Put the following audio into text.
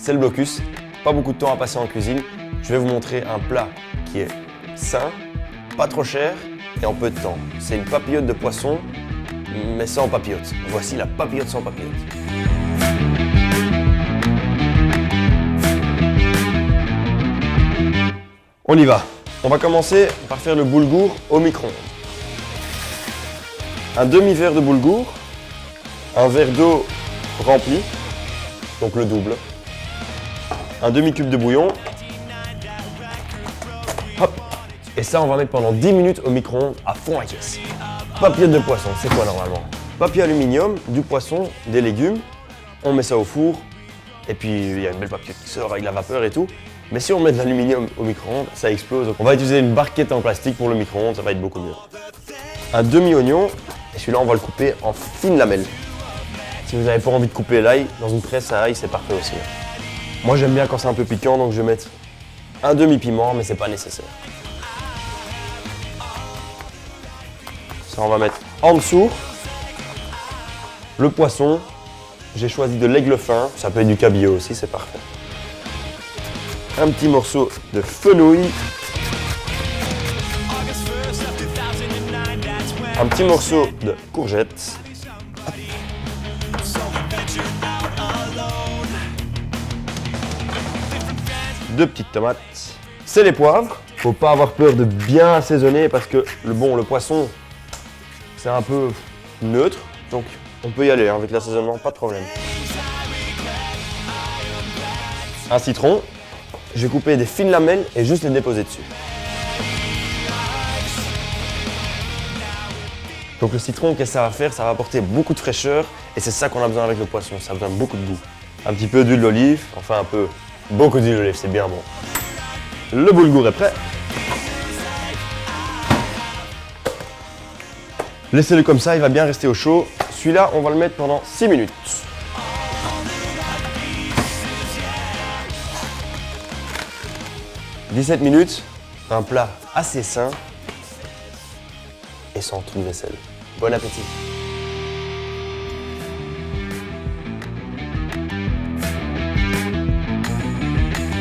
c'est le blocus. Pas beaucoup de temps à passer en cuisine. Je vais vous montrer un plat qui est sain, pas trop cher et en peu de temps. C'est une papillote de poisson, mais sans papillote. Voici la papillote sans papillote. On y va. On va commencer par faire le boulgour au micro-ondes. Un demi-verre de boulgour, un verre d'eau rempli, donc le double, un demi-cube de bouillon, hop, et ça on va mettre pendant 10 minutes au micro-ondes à fond à caisse. Papillote de poisson, c'est quoi normalement? Papier aluminium, du poisson, des légumes, on met ça au four, et puis il y a une belle papillote qui sort avec la vapeur et tout. Mais si on met de l'aluminium au micro-ondes, ça explose. Donc on va utiliser une barquette en plastique pour le micro-ondes, ça va être beaucoup mieux. Un demi-oignon, et celui-là on va le couper en fines lamelles. Si vous n'avez pas envie de couper l'ail, dans une presse à ail, c'est parfait aussi. Moi j'aime bien quand c'est un peu piquant, donc je vais mettre un demi-piment, mais c'est pas nécessaire. Ça on va mettre en dessous. Le poisson, j'ai choisi de l'aigle fin, ça peut être du cabillaud aussi, c'est parfait. Un petit morceau de fenouil. Un petit morceau de courgette. Deux petites tomates. C'est les poivres. Faut pas avoir peur de bien assaisonner parce que le poisson, c'est un peu neutre. Donc on peut y aller avec l'assaisonnement, pas de problème. Un citron. Je vais couper des fines lamelles et juste les déposer dessus. Donc le citron, qu'est-ce que ça va faire? Ça va apporter beaucoup de fraîcheur et c'est ça qu'on a besoin avec le poisson, ça donne beaucoup de goût. Un petit peu d'huile d'olive, enfin un peu, beaucoup d'huile d'olive, c'est bien bon. Le boulgour est prêt. Laissez-le comme ça, il va bien rester au chaud. Celui-là, on va le mettre pendant 6 minutes. « 17 minutes, un plat assez sain et sans toute vaisselle. Bon appétit!